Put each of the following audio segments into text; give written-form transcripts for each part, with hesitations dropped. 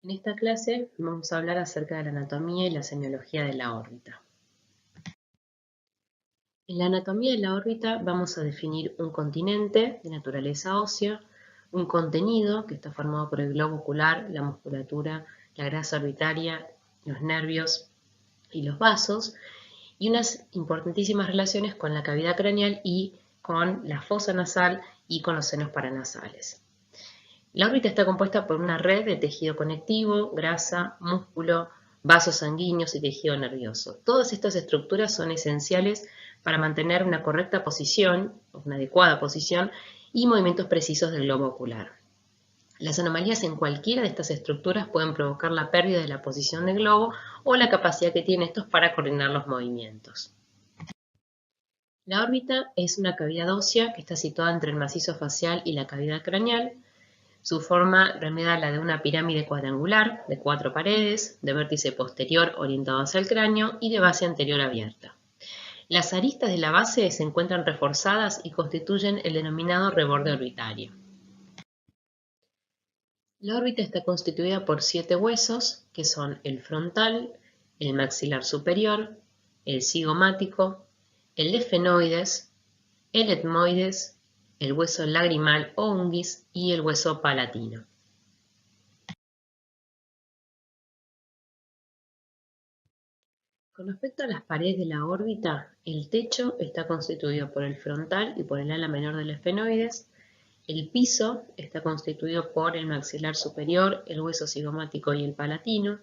En esta clase vamos a hablar acerca de la anatomía y la semiología de la órbita. En la anatomía de la órbita vamos a definir un continente de naturaleza ósea, un contenido que está formado por el globo ocular, la musculatura, la grasa orbitaria, los nervios y los vasos, y unas importantísimas relaciones con la cavidad craneal y con la fosa nasal y con los senos paranasales. La órbita está compuesta por una red de tejido conectivo, grasa, músculo, vasos sanguíneos y tejido nervioso. Todas estas estructuras son esenciales para mantener una correcta posición, una adecuada posición y movimientos precisos del globo ocular. Las anomalías en cualquiera de estas estructuras pueden provocar la pérdida de la posición del globo o la capacidad que tienen estos para coordinar los movimientos. La órbita es una cavidad ósea que está situada entre el macizo facial y la cavidad craneal. Su forma remedia a la de una pirámide cuadrangular de 4 paredes, de vértice posterior orientado hacia el cráneo y de base anterior abierta. Las aristas de la base se encuentran reforzadas y constituyen el denominado reborde orbitario. La órbita está constituida por 7 huesos, que son el frontal, el maxilar superior, el cigomático, el efenoides, el etmoides, el hueso lagrimal o unguis y el hueso palatino. Con respecto a las paredes de la órbita, el techo está constituido por el frontal y por el ala menor del efenoides. El piso está constituido por el maxilar superior, el hueso cigomático y el palatino.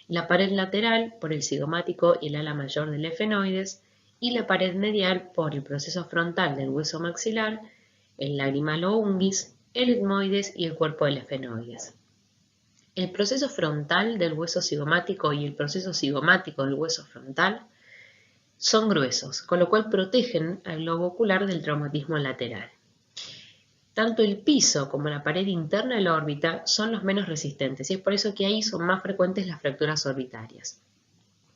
La pared lateral por el cigomático y el ala mayor del efenoides. Y la pared medial por el proceso frontal del hueso maxilar, el lagrimal o unguis, el etmoides y el cuerpo del efenoides. El proceso frontal del hueso cigomático y el proceso cigomático del hueso frontal son gruesos, con lo cual protegen al globo ocular del traumatismo lateral. Tanto el piso como la pared interna de la órbita son los menos resistentes y es por eso que ahí son más frecuentes las fracturas orbitarias.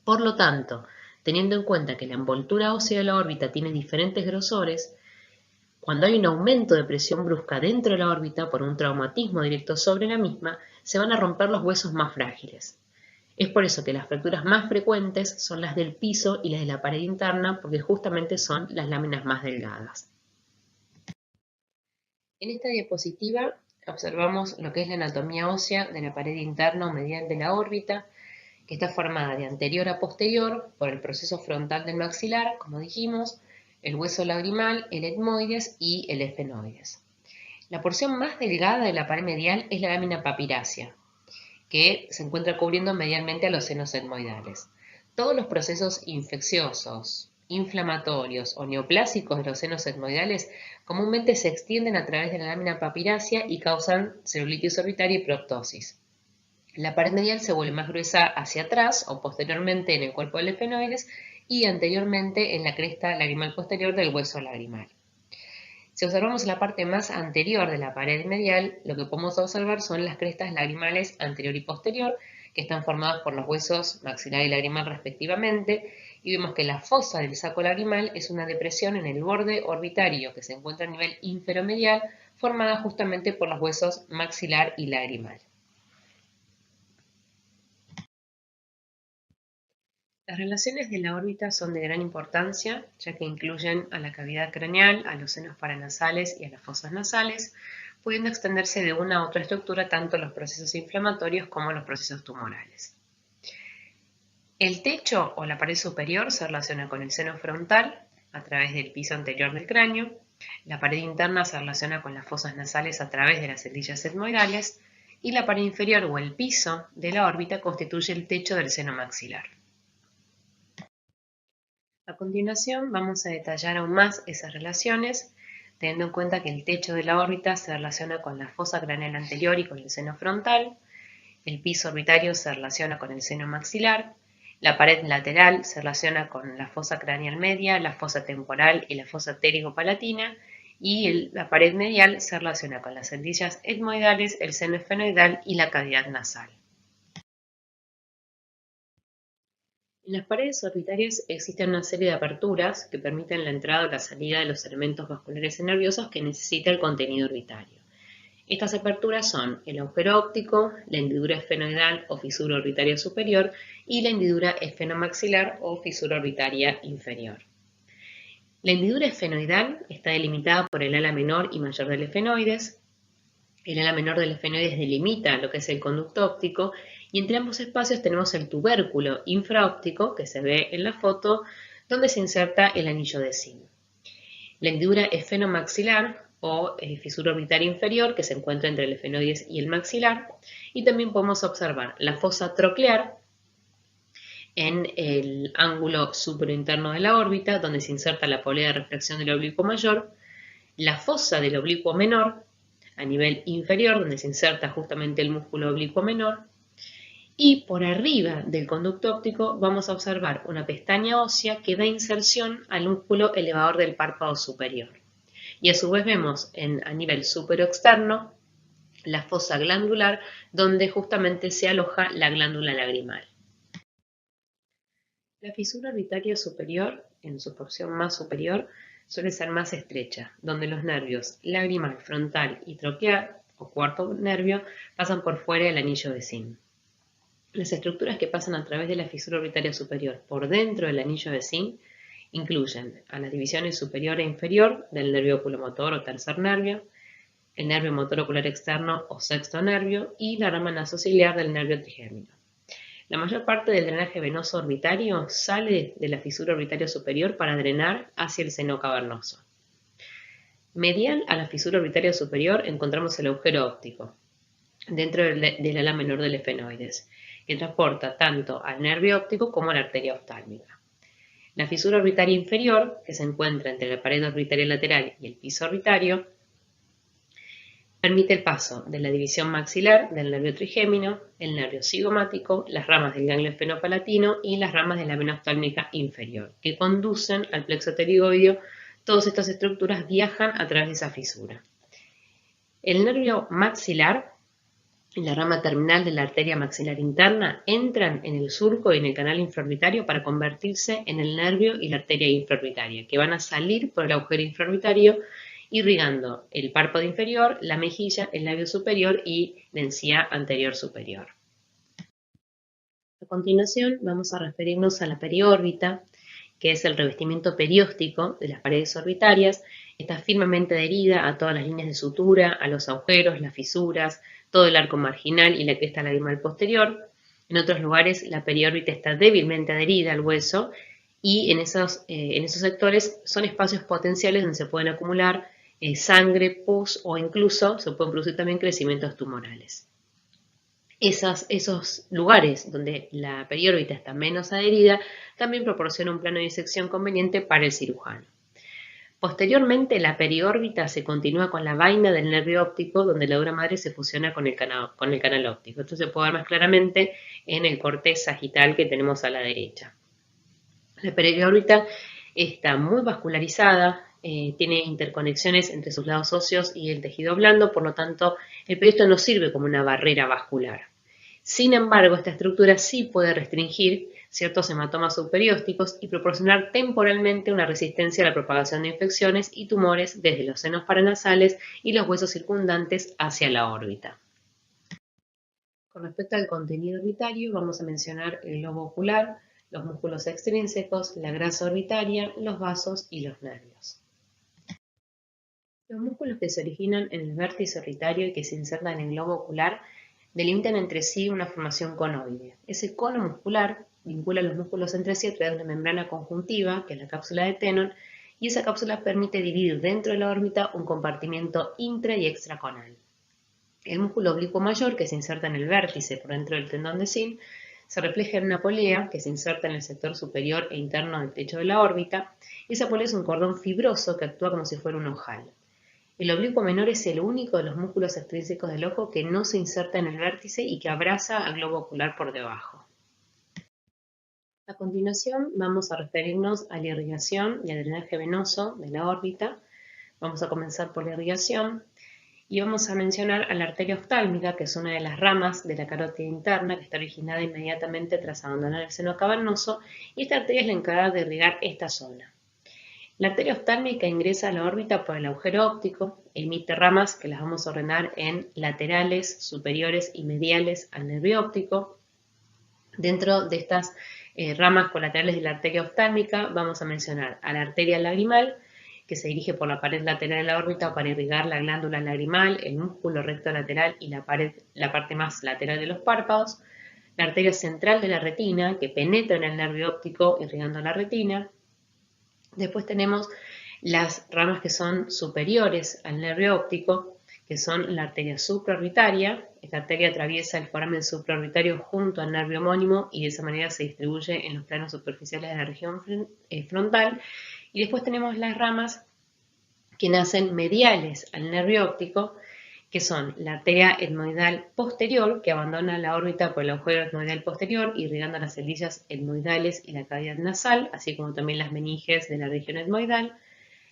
Por lo tanto, teniendo en cuenta que la envoltura ósea de la órbita tiene diferentes grosores, cuando hay un aumento de presión brusca dentro de la órbita por un traumatismo directo sobre la misma, se van a romper los huesos más frágiles. Es por eso que las fracturas más frecuentes son las del piso y las de la pared interna, porque justamente son las láminas más delgadas. En esta diapositiva observamos lo que es la anatomía ósea de la pared interna o medial de la órbita, que está formada de anterior a posterior por el proceso frontal del maxilar, como dijimos, el hueso lagrimal, el etmoides y el efenoides. La porción más delgada de la pared medial es la lámina papirácea, que se encuentra cubriendo medialmente a los senos etmoidales. Todos los procesos infecciosos, inflamatorios o neoplásicos de los senos etmoidales comúnmente se extienden a través de la lámina papirácea y causan celulitis orbitaria y proptosis. La pared medial se vuelve más gruesa hacia atrás o posteriormente en el cuerpo del efenoides y anteriormente en la cresta lagrimal posterior del hueso lagrimal. Si observamos la parte más anterior de la pared medial, lo que podemos observar son las crestas lagrimales anterior y posterior, que están formadas por los huesos maxilar y lagrimal respectivamente, y vemos que la fosa del saco lagrimal es una depresión en el borde orbitario que se encuentra a nivel inferomedial, formada justamente por los huesos maxilar y lagrimal. Las relaciones de la órbita son de gran importancia, ya que incluyen a la cavidad craneal, a los senos paranasales y a las fosas nasales, pudiendo extenderse de una a otra estructura tanto los procesos inflamatorios como los procesos tumorales. El techo o la pared superior se relaciona con el seno frontal a través del piso anterior del cráneo, la pared interna se relaciona con las fosas nasales a través de las celdillas etmoidales y la pared inferior o el piso de la órbita constituye el techo del seno maxilar. A continuación vamos a detallar aún más esas relaciones, teniendo en cuenta que el techo de la órbita se relaciona con la fosa craneal anterior y con el seno frontal, el piso orbitario se relaciona con el seno maxilar, la pared lateral se relaciona con la fosa craneal media, la fosa temporal y la fosa pterigo-palatina, y la pared medial se relaciona con las celdillas etmoidales, el seno efenoidal y la cavidad nasal. En las paredes orbitarias existen una serie de aperturas que permiten la entrada o la salida de los elementos vasculares y nerviosos que necesita el contenido orbitario. Estas aperturas son el agujero óptico, la hendidura esfenoidal o fisura orbitaria superior y la hendidura esfenomaxilar o fisura orbitaria inferior. La hendidura esfenoidal está delimitada por el ala menor y mayor del esfenoides. El ala menor del esfenoides delimita lo que es el conducto óptico y entre ambos espacios tenemos el tubérculo infraóptico que se ve en la foto donde se inserta el anillo de zinc. La hendidura esfenomaxilar o fisura orbitaria inferior que se encuentra entre el esfenoides y el maxilar, y también podemos observar la fosa troclear en el ángulo superinterno de la órbita donde se inserta la polea de refracción del oblicuo mayor, la fosa del oblicuo menor a nivel inferior donde se inserta justamente el músculo oblicuo menor, y por arriba del conducto óptico vamos a observar una pestaña ósea que da inserción al músculo elevador del párpado superior. Y a su vez vemos a nivel superoexterno la fosa glandular donde justamente se aloja la glándula lagrimal. La fisura orbitaria superior, en su porción más superior, suele ser más estrecha, donde los nervios lagrimal, frontal y troquear, o cuarto nervio, pasan por fuera del anillo de zinc. Las estructuras que pasan a través de la fisura orbitaria superior por dentro del anillo de zinc incluyen a las divisiones superior e inferior del nervio oculomotor o tercer nervio, el nervio motor ocular externo o sexto nervio y la rama nasociliar del nervio trigémino. La mayor parte del drenaje venoso orbitario sale de la fisura orbitaria superior para drenar hacia el seno cavernoso. Medial a la fisura orbitaria superior encontramos el agujero óptico, dentro del ala menor del esfenoides, que transporta tanto al nervio óptico como a la arteria oftálmica. La fisura orbitaria inferior, que se encuentra entre la pared orbitaria lateral y el piso orbitario, permite el paso de la división maxilar del nervio trigémino, el nervio cigomático, las ramas del ganglio esfenopalatino y las ramas de la vena oftálmica inferior, que conducen al plexo pterigoideo. Todas estas estructuras viajan a través de esa fisura. El nervio maxilar y la rama terminal de la arteria maxilar interna entran en el surco y en el canal infraorbitario para convertirse en el nervio y la arteria infraorbitaria, que van a salir por el agujero infraorbitario irrigando el párpado inferior, la mejilla, el labio superior y la encía anterior superior. A continuación vamos a referirnos a la periórbita, que es el revestimiento perióstico de las paredes orbitarias. Está firmemente adherida a todas las líneas de sutura, a los agujeros, las fisuras, todo el arco marginal y la cresta lagrimal posterior. En otros lugares la periórbita está débilmente adherida al hueso y en esos sectores son espacios potenciales donde se pueden acumular sangre, pus o incluso se pueden producir también crecimientos tumorales. Esos lugares donde la periórbita está menos adherida también proporciona un plano de disección conveniente para el cirujano. Posteriormente, la periórbita se continúa con la vaina del nervio óptico, donde la dura madre se fusiona con el canal óptico. Esto se puede ver más claramente en el corte sagital que tenemos a la derecha. La periórbita está muy vascularizada, tiene interconexiones entre sus lados óseos y el tejido blando, por lo tanto, el periosto no sirve como una barrera vascular. Sin embargo, esta estructura sí puede restringir ciertos hematomas subperiósticos y proporcionar temporalmente una resistencia a la propagación de infecciones y tumores desde los senos paranasales y los huesos circundantes hacia la órbita. Con respecto al contenido orbitario, vamos a mencionar el globo ocular, los músculos extrínsecos, la grasa orbitaria, los vasos y los nervios. Los músculos que se originan en el vértice orbitario y que se insertan en el globo ocular delimitan entre sí una formación conoide. Ese cono muscular vincula los músculos entre sí a través de una membrana conjuntiva, que es la cápsula de Tenon, y esa cápsula permite dividir dentro de la órbita un compartimiento intra y extraconal. El músculo oblicuo mayor, que se inserta en el vértice por dentro del tendón de Zinc, se refleja en una polea que se inserta en el sector superior e interno del techo de la órbita, y esa polea es un cordón fibroso que actúa como si fuera un ojal. El oblicuo menor es el único de los músculos extrínsecos del ojo que no se inserta en el vértice y que abraza al globo ocular por debajo. A continuación vamos a referirnos a la irrigación y al drenaje venoso de la órbita. Vamos a comenzar por la irrigación y vamos a mencionar a la arteria oftálmica, que es una de las ramas de la carótida interna que está originada inmediatamente tras abandonar el seno cavernoso, y esta arteria es la encargada de irrigar esta zona. La arteria oftálmica ingresa a la órbita por el agujero óptico, emite ramas que las vamos a ordenar en laterales, superiores y mediales al nervio óptico. Dentro de estas ramas colaterales de la arteria oftálmica vamos a mencionar a la arteria lagrimal, que se dirige por la pared lateral de la órbita para irrigar la glándula lagrimal, el músculo recto lateral y la parte más lateral de los párpados. La arteria central de la retina, que penetra en el nervio óptico irrigando la retina. Después tenemos las ramas que son superiores al nervio óptico, que son la arteria supraorbitaria. Esta arteria atraviesa el foramen supraorbitario junto al nervio homónimo y de esa manera se distribuye en los planos superficiales de la región frontal. Y después tenemos las ramas que nacen mediales al nervio óptico, que son la arteria etmoidal posterior, que abandona la órbita por el agujero etmoidal posterior, irrigando las celdillas etmoidales y la cavidad nasal, así como también las meninges de la región etmoidal.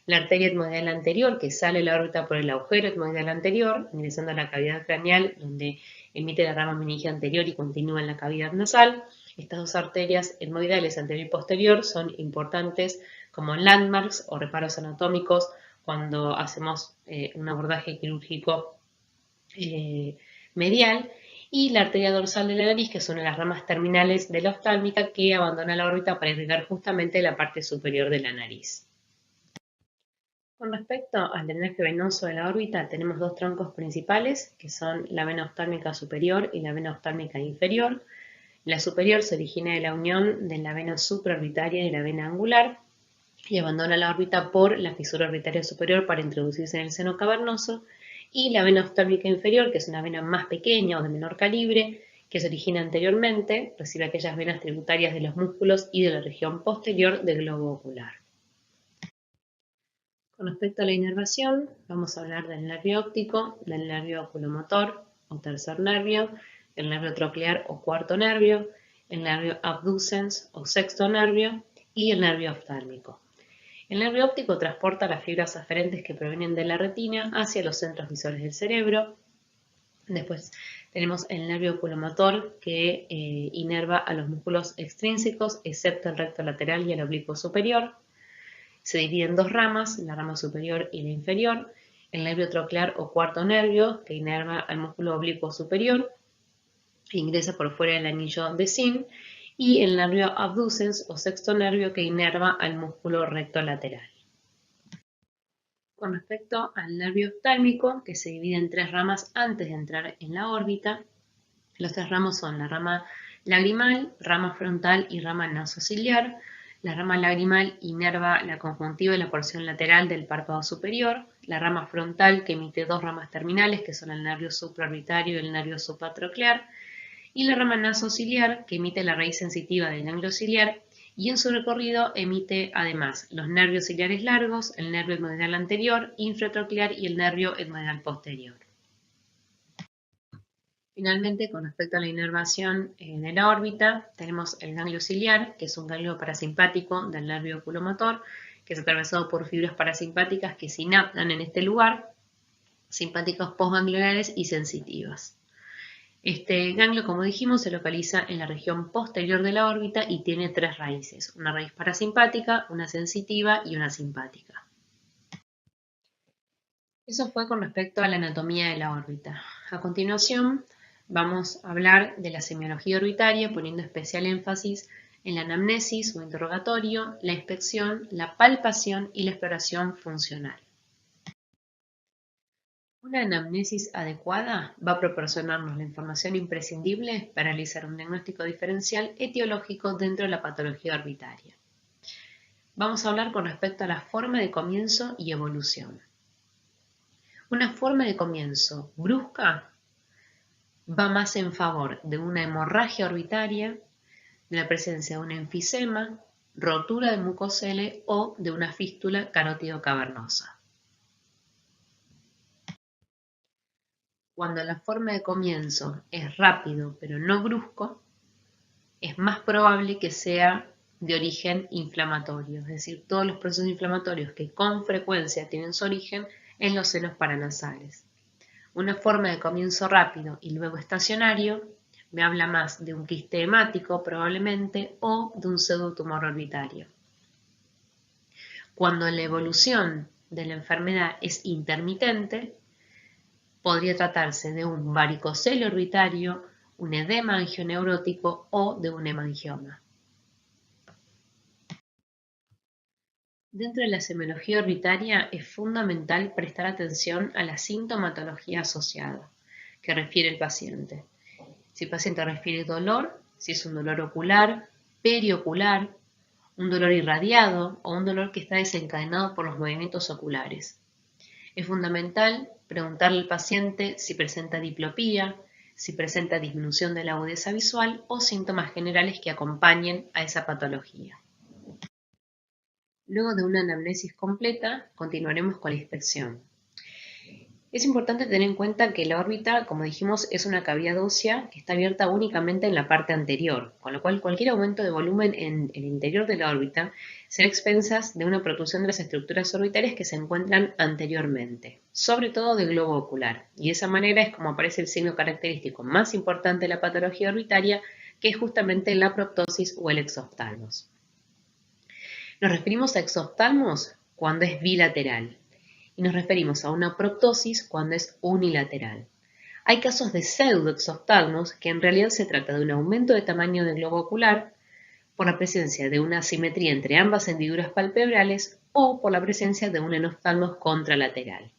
La arteria etmoidal anterior, que sale de la órbita por el agujero etmoidal anterior, ingresando a la cavidad craneal, donde emite la rama meninge anterior y continúa en la cavidad nasal. Estas dos arterias etmoidales anterior y posterior son importantes como landmarks o reparos anatómicos cuando hacemos un abordaje quirúrgico medial, y la arteria dorsal de la nariz, que es una de las ramas terminales de la oftálmica que abandona la órbita para irrigar justamente la parte superior de la nariz. Con respecto al drenaje venoso de la órbita, tenemos dos troncos principales, que son la vena oftálmica superior y la vena oftálmica inferior. La superior se origina de la unión de la vena supraorbitaria y la vena angular y abandona la órbita por la fisura orbitaria superior para introducirse en el seno cavernoso. Y la vena oftálmica inferior, que es una vena más pequeña o de menor calibre, que se origina anteriormente, recibe aquellas venas tributarias de los músculos y de la región posterior del globo ocular. Con respecto a la inervación, vamos a hablar del nervio óptico, del nervio oculomotor o tercer nervio, el nervio troclear o cuarto nervio, el nervio abducens o sexto nervio y el nervio oftálmico. El nervio óptico transporta las fibras aferentes que provienen de la retina hacia los centros visuales del cerebro. Después tenemos el nervio oculomotor que inerva a los músculos extrínsecos, excepto el recto lateral y el oblicuo superior. Se divide en dos ramas, la rama superior y la inferior. El nervio troclear o cuarto nervio, que inerva al músculo oblicuo superior, ingresa por fuera del anillo de Zinc, y el nervio abducens o sexto nervio, que inerva al músculo recto lateral. Con respecto al nervio oftálmico, que se divide en tres ramas antes de entrar en la órbita, los tres ramos son la rama lagrimal, rama frontal y rama nasociliar. La rama lagrimal inerva la conjuntiva y la porción lateral del párpado superior. La rama frontal, que emite dos ramas terminales, que son el nervio supraorbitario y el nervio supratroclear. Y la rama nasociliar, que emite la raíz sensitiva del ganglio ciliar y en su recorrido emite además los nervios ciliares largos, el nervio etmoidal anterior, infratroclear y el nervio etmoidal posterior. Finalmente, con respecto a la inervación de la órbita, tenemos el ganglio ciliar, que es un ganglio parasimpático del nervio oculomotor, que es atravesado por fibras parasimpáticas que sinaptan en este lugar, simpáticas postgangliolares y sensitivas. Este ganglio, como dijimos, se localiza en la región posterior de la órbita y tiene tres raíces, una raíz parasimpática, una sensitiva y una simpática. Eso fue con respecto a la anatomía de la órbita. A continuación, vamos a hablar de la semiología orbitaria, poniendo especial énfasis en la anamnesis o interrogatorio, la inspección, la palpación y la exploración funcional. Una anamnesis adecuada va a proporcionarnos la información imprescindible para realizar un diagnóstico diferencial etiológico dentro de la patología orbitaria. Vamos a hablar con respecto a la forma de comienzo y evolución. Una forma de comienzo brusca va más en favor de una hemorragia orbitaria, de la presencia de un enfisema, rotura de mucocele o de una fístula carótido-cavernosa. Cuando la forma de comienzo es rápido pero no brusco, es más probable que sea de origen inflamatorio, es decir, todos los procesos inflamatorios que con frecuencia tienen su origen en los senos paranasales. Una forma de comienzo rápido y luego estacionario me habla más de un quiste hemático probablemente o de un pseudotumor orbitario. Cuando la evolución de la enfermedad es intermitente, podría tratarse de un varicocele orbitario, un edema angioneurótico o de un hemangioma. Dentro de la semiología orbitaria es fundamental prestar atención a la sintomatología asociada que refiere el paciente. Si el paciente refiere dolor, si es un dolor ocular, periocular, un dolor irradiado o un dolor que está desencadenado por los movimientos oculares. Es fundamental preguntarle al paciente si presenta diplopía, si presenta disminución de la agudeza visual o síntomas generales que acompañen a esa patología. Luego de una anamnesis completa, continuaremos con la inspección. Es importante tener en cuenta que la órbita, como dijimos, es una cavidad ósea que está abierta únicamente en la parte anterior, con lo cual cualquier aumento de volumen en el interior de la órbita será a expensas de una protrusión de las estructuras orbitales que se encuentran anteriormente, sobre todo del globo ocular. Y de esa manera es como aparece el signo característico más importante de la patología orbitaria, que es justamente la proptosis o el exoftalmos. Nos referimos a exoftalmos cuando es bilateral y nos referimos a una proptosis cuando es unilateral. Hay casos de pseudoexoftalmos que en realidad se trata de un aumento de tamaño del globo ocular por la presencia de una asimetría entre ambas hendiduras palpebrales o por la presencia de un enoftalmos contralateral.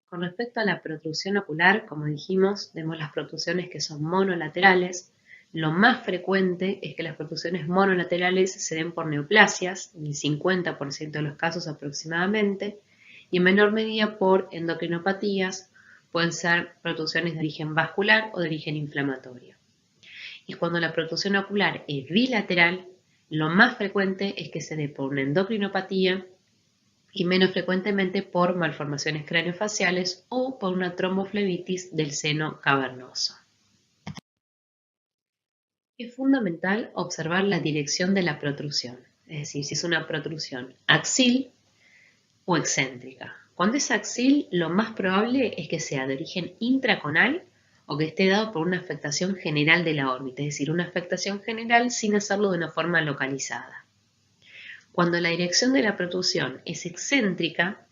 Con respecto a la protrusión ocular, como dijimos, tenemos las protrusiones que son monolaterales. Lo más frecuente es que las protrusiones monolaterales se den por neoplasias, en el 50% de los casos aproximadamente, y en menor medida por endocrinopatías, pueden ser protrusiones de origen vascular o de origen inflamatorio. Y cuando la protrusión ocular es bilateral, lo más frecuente es que se dé por una endocrinopatía y menos frecuentemente por malformaciones craneofaciales o por una tromboflebitis del seno cavernoso. Es fundamental observar la dirección de la protrusión, es decir, si es una protrusión axil o excéntrica. Cuando es axil, lo más probable es que sea de origen intraconal o que esté dado por una afectación general de la órbita, es decir, una afectación general sin hacerlo de una forma localizada. Cuando la dirección de la protrusión es excéntrica,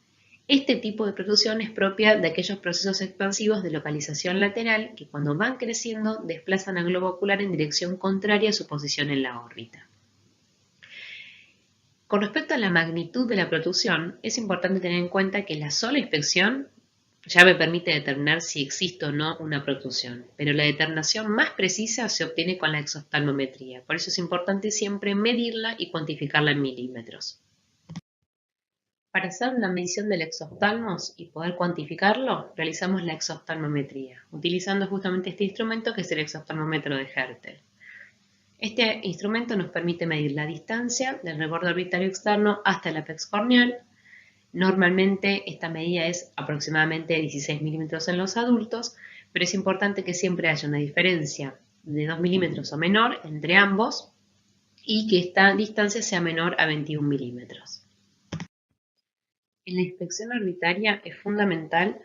este tipo de protrusión es propia de aquellos procesos expansivos de localización lateral que cuando van creciendo desplazan al globo ocular en dirección contraria a su posición en la órbita. Con respecto a la magnitud de la protrusión, es importante tener en cuenta que la sola inspección ya me permite determinar si existe o no una protrusión, pero la determinación más precisa se obtiene con la exoftalmometría. Por eso es importante siempre medirla y cuantificarla en milímetros. Para hacer una medición del exoftalmos y poder cuantificarlo, realizamos la exoftalmometría, utilizando justamente este instrumento que es el exoftalmómetro de Hertel. Este instrumento nos permite medir la distancia del reborde orbitario externo hasta el apex corneal. Normalmente esta medida es aproximadamente 16 milímetros en los adultos, pero es importante que siempre haya una diferencia de 2 milímetros o menor entre ambos y que esta distancia sea menor a 21 milímetros. En la inspección orbitaria es fundamental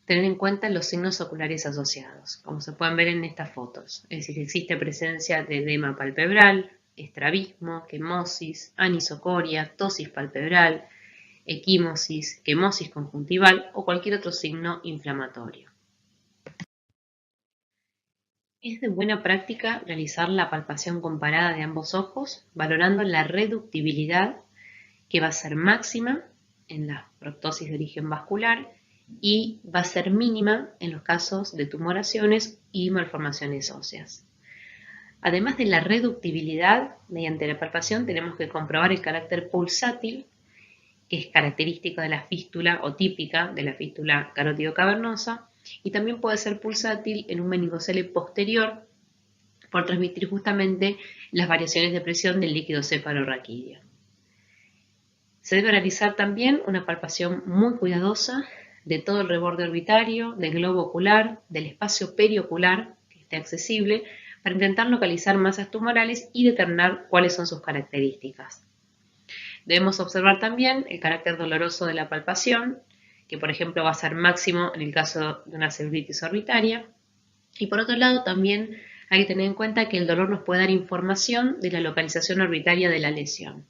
tener en cuenta los signos oculares asociados, como se pueden ver en estas fotos. Es decir, existe presencia de edema palpebral, estrabismo, quemosis, anisocoria, tosis palpebral, equimosis, quemosis conjuntival o cualquier otro signo inflamatorio. Es de buena práctica realizar la palpación comparada de ambos ojos, valorando la reductibilidad que va a ser máxima en la proptosis de origen vascular y va a ser mínima en los casos de tumoraciones y malformaciones óseas. Además de la reductibilidad, mediante la palpación tenemos que comprobar el carácter pulsátil, que es característico de la fístula o típica de la fístula carótido-cavernosa, y también puede ser pulsátil en un meningocele posterior por transmitir justamente las variaciones de presión del líquido cefalorraquídeo. Se debe realizar también una palpación muy cuidadosa de todo el reborde orbitario, del globo ocular, del espacio periocular que esté accesible, para intentar localizar masas tumorales y determinar cuáles son sus características. Debemos observar también el carácter doloroso de la palpación, que por ejemplo va a ser máximo en el caso de una celulitis orbitaria. Y por otro lado también hay que tener en cuenta que el dolor nos puede dar información de la localización orbitaria de la lesión.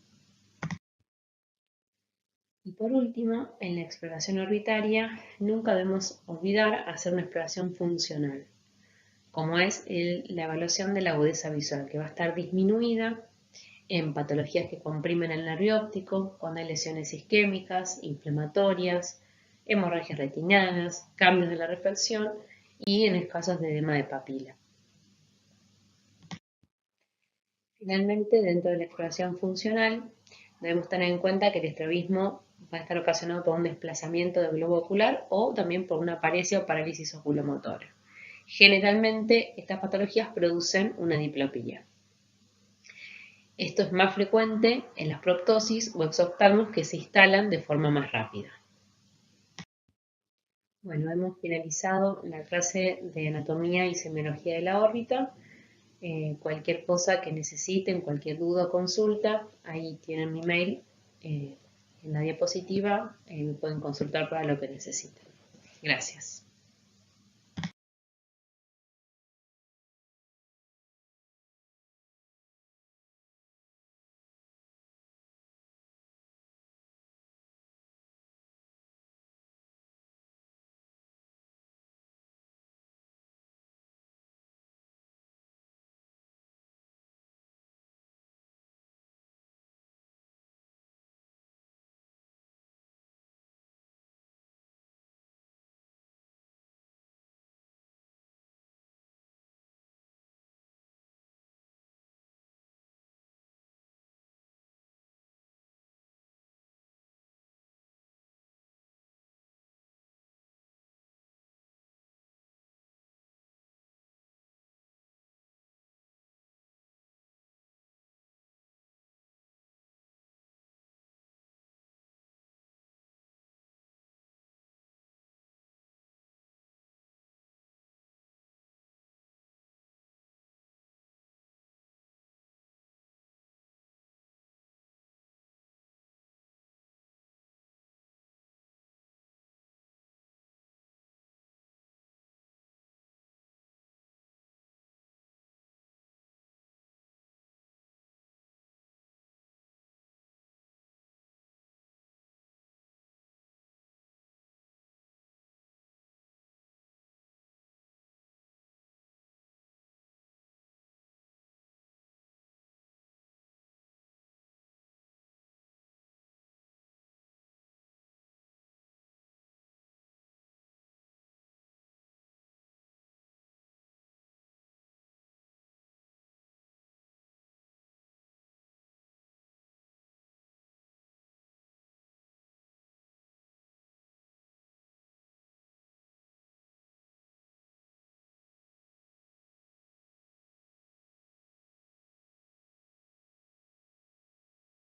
Y por último, en la exploración orbitaria, nunca debemos olvidar hacer una exploración funcional, como es la evaluación de la agudeza visual, que va a estar disminuida en patologías que comprimen el nervio óptico, cuando hay lesiones isquémicas, inflamatorias, hemorragias retinianas, cambios de la refracción y en casos de edema de papila. Finalmente, dentro de la exploración funcional, debemos tener en cuenta que el estrabismo va a estar ocasionado por un desplazamiento del globo ocular o también por una paresia o parálisis oculomotora. Generalmente, estas patologías producen una diplopía. Esto es más frecuente en las proptosis o exoftalmos que se instalan de forma más rápida. Bueno, hemos finalizado la clase de anatomía y semiología de la órbita. Cualquier cosa que necesiten, cualquier duda o consulta, ahí tienen mi mail en la diapositiva, me pueden consultar para lo que necesiten. Gracias.